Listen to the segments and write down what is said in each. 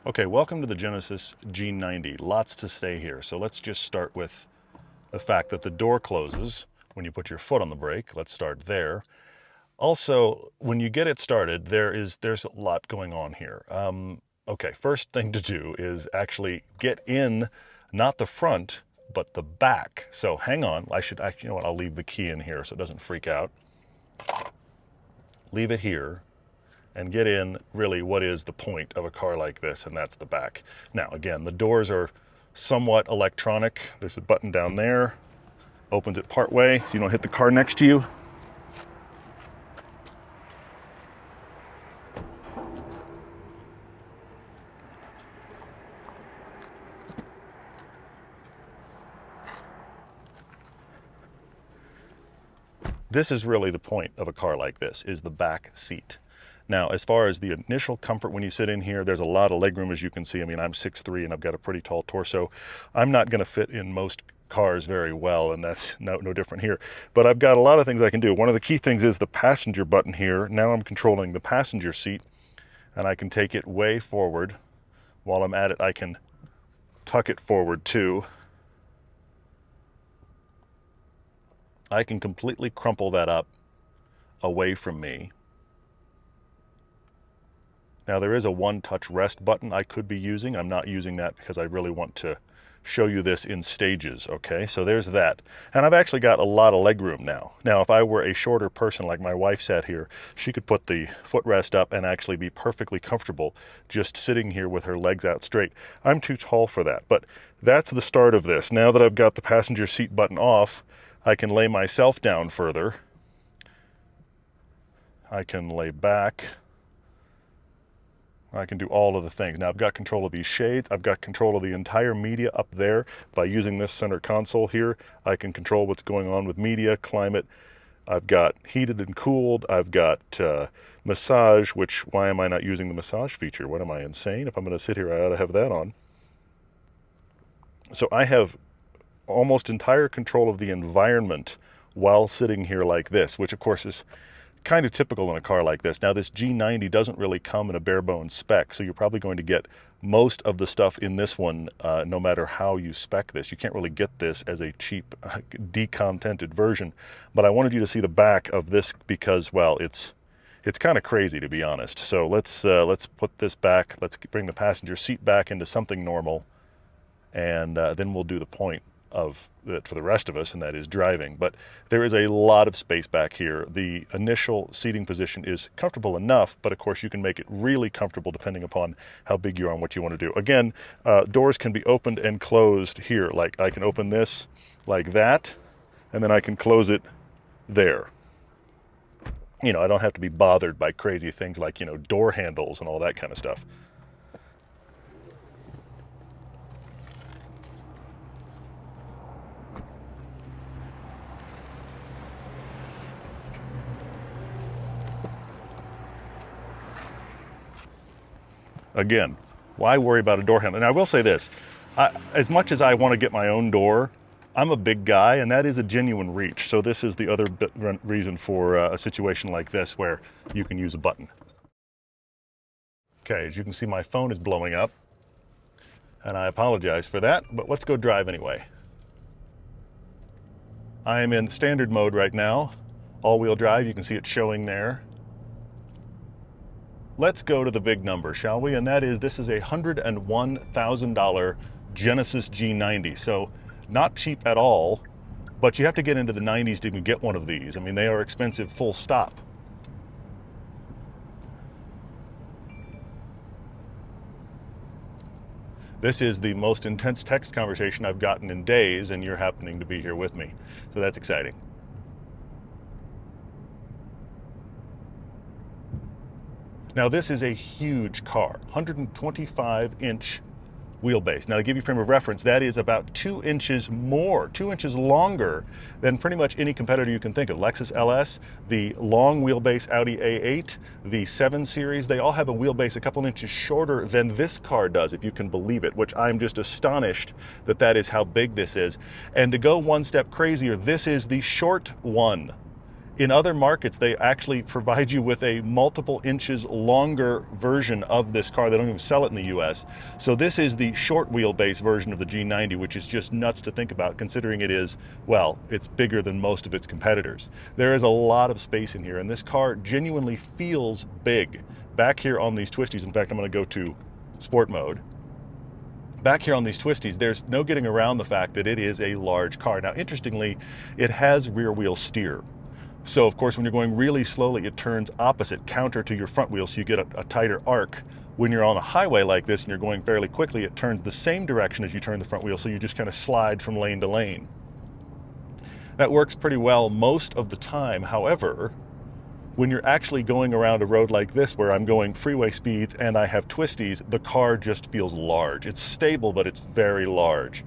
Okay, welcome to the Genesis G90. Lots to say here. So let's just start with the fact that the door closes when you put your foot on the brake. Let's start there. Also, when you get it started, there's a lot going on here. Okay, first thing to do is actually get in, not the front, but the back. So hang on, you know what, I'll leave the key in here so it doesn't freak out. Leave it here and get in really what is the point of a car like this, and that's the back. Now, again, the doors are somewhat electronic. There's a button down there, opens it part way so you don't hit the car next to you. This is really the point of a car like this, is the back seat. Now, as far as the initial comfort when you sit in here, there's a lot of legroom, as you can see. I mean, I'm 6'3" and I've got a pretty tall torso. I'm not going to fit in most cars very well, and that's no different here. But I've got a lot of things I can do. One of the key things is the passenger button here. Now I'm controlling the passenger seat, and I can take it way forward. While I'm at it, I can tuck it forward too. I can completely crumple that up away from me. Now there is a one-touch rest button I could be using. I'm not using that because I really want to show you this in stages, okay? So there's that. And I've actually got a lot of legroom now. Now, if I were a shorter person like my wife sat here, she could put the footrest up and actually be perfectly comfortable just sitting here with her legs out straight. I'm too tall for that, but that's the start of this. Now that I've got the passenger seat button off, I can lay myself down further. I can lay back. I can do all of the things. Now I've got control of these shades. I've got control of the entire media up there. By using this center console here, I can control what's going on with media, climate. I've got heated and cooled. I've got massage, which, why am I not using the massage feature? What am I, insane? If I'm going to sit here, I ought to have that on. So I have almost entire control of the environment while sitting here like this, which of course is kind of typical in a car like this. Now this G90 doesn't really come in a bare bones spec, so you're probably going to get most of the stuff in this one no matter how you spec this. You can't really get this as a cheap decontented version, but I wanted you to see the back of this because, well, it's kind of crazy, to be honest. So let's put this back. Let's bring the passenger seat back into something normal, and then we'll do the point of it for the rest of us, and that is driving. But there is a lot of space back here. The initial seating position is comfortable enough, but of course you can make it really comfortable depending upon how big you are and what you want to do. Again, doors can be opened and closed here. Like I can open this like that, and then I can close it there. You know, I don't have to be bothered by crazy things like, you know, door handles and all that kind of stuff. Again, why worry about a door handle? And I will say this, as much as I want to get my own door, I'm a big guy, and that is a genuine reach. So this is the other reason for a situation like this where you can use a button. Okay, as you can see, my phone is blowing up, and I apologize for that, but let's go drive anyway. I am in standard mode right now, all-wheel drive. You can see it showing there. Let's go to the big number, shall we? And that is, this is a $101,000 Genesis G90. So not cheap at all, but you have to get into the 90s to even get one of these. I mean, they are expensive, full stop. This is the most intense text conversation I've gotten in days, and you're happening to be here with me. So that's exciting. Now this is a huge car, 125-inch wheelbase. Now to give you a frame of reference, that is about 2 inches more, 2 inches longer than pretty much any competitor you can think of. Lexus LS, the long wheelbase Audi A8, the 7 Series, they all have a wheelbase a couple inches shorter than this car does, if you can believe it, which I'm just astonished that that is how big this is. And to go one step crazier, this is the short one In other markets, they actually provide you with a multiple inches longer version of this car. They don't even sell it in the US. So this is the short wheelbase version of the G90, which is just nuts to think about, considering it is, well, it's bigger than most of its competitors. There is a lot of space in here, and this car genuinely feels big. Back here on these twisties, in fact, I'm going to go to sport mode. Back here on these twisties, there's no getting around the fact that it is a large car. Now, interestingly, it has rear wheel steer. So of course, when you're going really slowly, it turns opposite, counter to your front wheel, so you get a tighter arc. When you're on a highway like this and you're going fairly quickly, it turns the same direction as you turn the front wheel, so you just kind of slide from lane to lane. That works pretty well most of the time. However, when you're actually going around a road like this, where I'm going freeway speeds and I have twisties, the car just feels large. It's stable, but it's very large.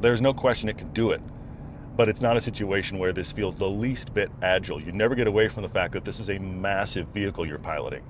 There's no question it can do it, but it's not a situation where this feels the least bit agile. You never get away from the fact that this is a massive vehicle you're piloting.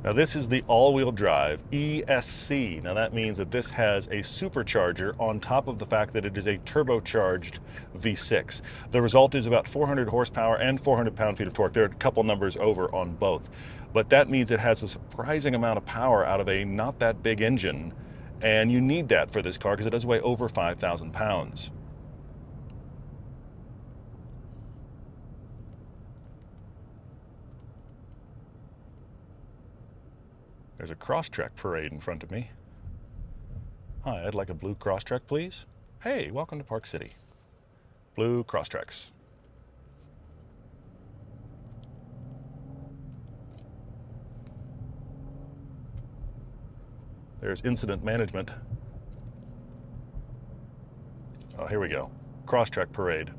Now this is the all-wheel drive ESC. Now that means that this has a supercharger on top of the fact that it is a turbocharged V6. The result is about 400 horsepower and 400 pound-feet of torque. There are a couple numbers over on both. But that means it has a surprising amount of power out of a not that big engine. And you need that for this car because it does weigh over 5,000 pounds. There's a Crosstrek parade in front of me. Hi, I'd like a blue Crosstrek, please. Hey, welcome to Park City. Blue Crosstreks. There's incident management. Oh, here we go. Crosstrek parade.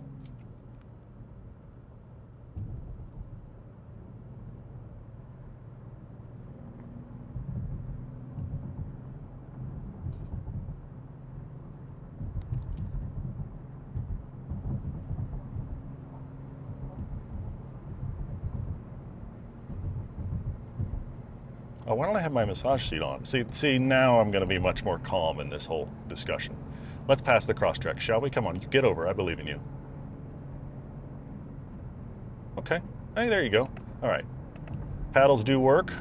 Oh, why don't I have my massage seat on? See, now I'm going to be much more calm in this whole discussion. Let's pass the Crosstrek, shall we? Come on, you get over. I believe in you. Okay. Hey, there you go. All right. Paddles do work.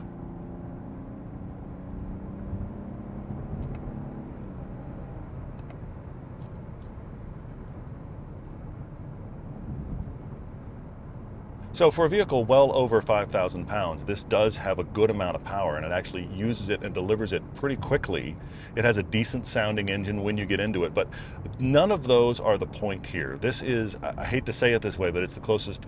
So for a vehicle well over 5,000 pounds, this does have a good amount of power, and it actually uses it and delivers it pretty quickly. It has a decent sounding engine when you get into it, but none of those are the point here. This is, I hate to say it this way, but it's the closest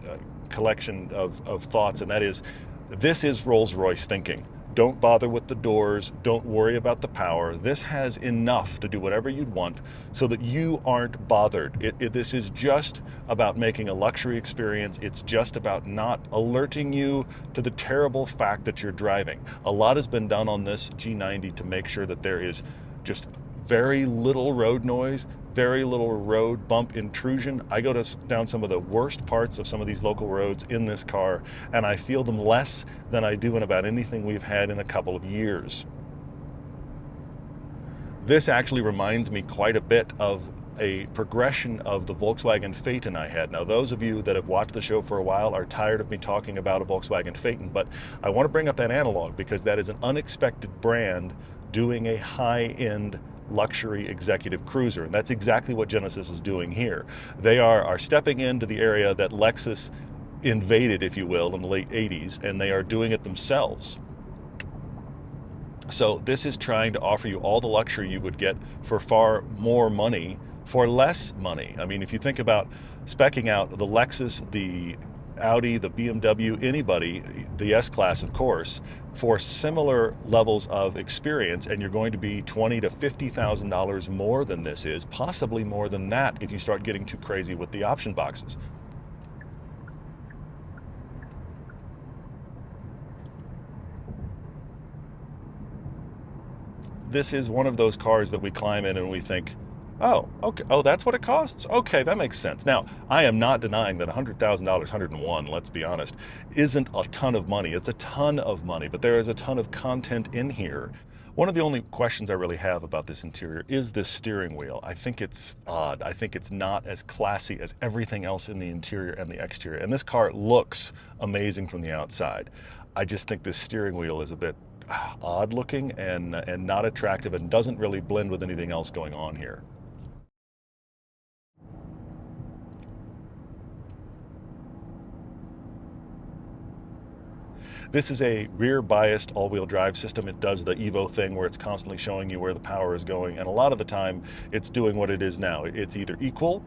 collection of thoughts, and that is, this is Rolls-Royce thinking. Don't bother with the doors, don't worry about the power. This has enough to do whatever you'd want so that you aren't bothered. This is just about making a luxury experience. It's just about not alerting you to the terrible fact that you're driving. A lot has been done on this G90 to make sure that there is just very little road noise, very little road bump intrusion. I go down some of the worst parts of some of these local roads in this car, and I feel them less than I do in about anything we've had in a couple of years. This actually reminds me quite a bit of a progression of the Volkswagen Phaeton I had. Now, those of you that have watched the show for a while are tired of me talking about a Volkswagen Phaeton, but I want to bring up that analog because that is an unexpected brand doing a high-end luxury executive cruiser, and that's exactly what Genesis is doing here. They are stepping into the area that Lexus invaded, if you will, in the late 80s, and they are doing it themselves. So this is trying to offer you all the luxury you would get for far more money for less money. I mean, if you think about speccing out the Lexus, the Audi, the BMW, anybody, the S-Class of course, for similar levels of experience, and you're going to be $20,000 to $50,000 more than this is, possibly more than that if you start getting too crazy with the option boxes. This is one of those cars that we climb in and we think, oh, okay, oh, that's what it costs? Okay, that makes sense. Now, I am not denying that $100,000, 101, let's be honest, isn't a ton of money. It's a ton of money, but there is a ton of content in here. One of the only questions I really have about this interior is this steering wheel. I think it's odd. I think it's not as classy as everything else in the interior and the exterior. And this car looks amazing from the outside. I just think this steering wheel is a bit odd looking and not attractive and doesn't really blend with anything else going on here. This is a rear biased all-wheel drive system. It does the Evo thing where it's constantly showing you where the power is going, and a lot of the time it's doing what it is now. It's either equal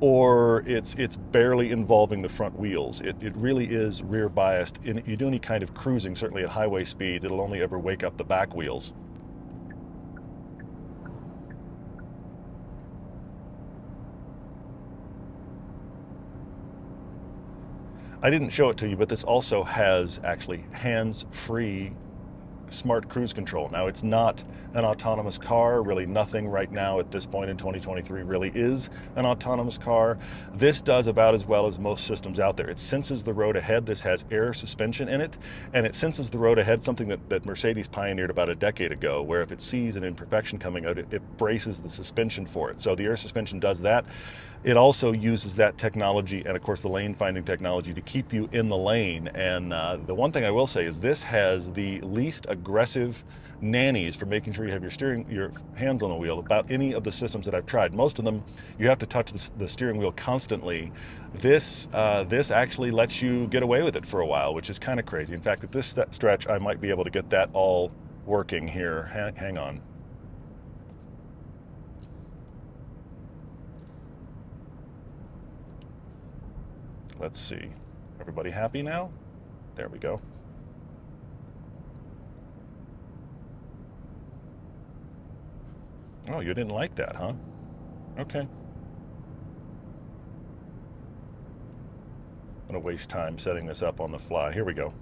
or it's barely involving the front wheels. It really is rear biased. You do any kind of cruising, certainly at highway speeds, it'll only ever wake up the back wheels. I didn't show it to you, but this also has actually hands-free smart cruise control. Now, it's not an autonomous car. Really nothing right now at this point in 2023 really is an autonomous car. This does about as well as most systems out there. It senses the road ahead. This has air suspension in it, and it senses the road ahead, something that Mercedes pioneered about a decade ago, where if it sees an imperfection coming out, it braces the suspension for it. So the air suspension does that. It also uses that technology and, of course, the lane finding technology to keep you in the lane. And the one thing I will say is this has the least aggressive nannies for making sure you have your hands on the wheel about any of the systems that I've tried. Most of them, you have to touch the steering wheel constantly. This actually lets you get away with it for a while, which is kind of crazy. In fact, at this stretch, I might be able to get that all working here. Hang on. Let's see. Everybody happy now? There we go. Oh, you didn't like that, huh? Okay. I'm gonna waste time setting this up on the fly. Here we go.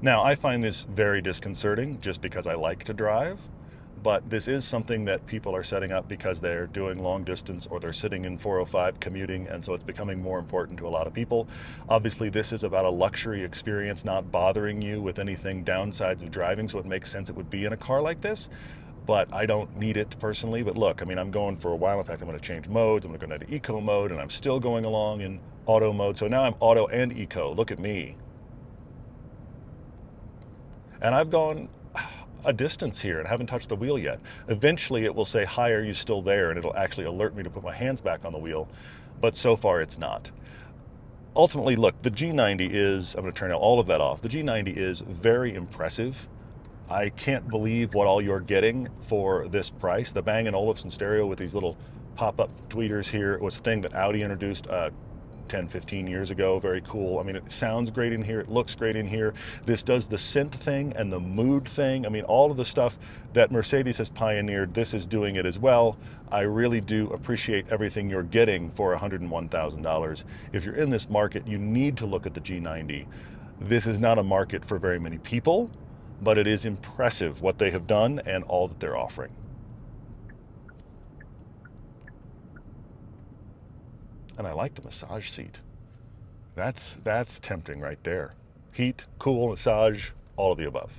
Now, I find this very disconcerting just because I like to drive, but this is something that people are setting up because they're doing long distance or they're sitting in 405 commuting, and so it's becoming more important to a lot of people. Obviously, this is about a luxury experience, not bothering you with anything downsides of driving, so it makes sense it would be in a car like this, but I don't need it personally. But look, I mean, I'm going for a while. In fact, I'm going to change modes. I'm going to go into eco mode, and I'm still going along in auto mode. So now I'm auto and eco. Look at me. And I've gone a distance here and haven't touched the wheel yet. Eventually it will say, hi, are you still there? And it'll actually alert me to put my hands back on the wheel. But so far it's not. Ultimately, look, the G90 is, I'm going to turn all of that off. The G90 is very impressive. I can't believe what all you're getting for this price. The Bang & Olufsen stereo with these little pop-up tweeters here was a thing that Audi introduced 10, 15 years ago. Very cool. I mean, it sounds great in here. It looks great in here. This does the synth thing and the mood thing. I mean, all of the stuff that Mercedes has pioneered, this is doing it as well. I really do appreciate everything you're getting for $101,000. If you're in this market, you need to look at the G90. This is not a market for very many people, but it is impressive what they have done and all that they're offering. And I like the massage seat. That's tempting right there. Heat, cool, massage, all of the above.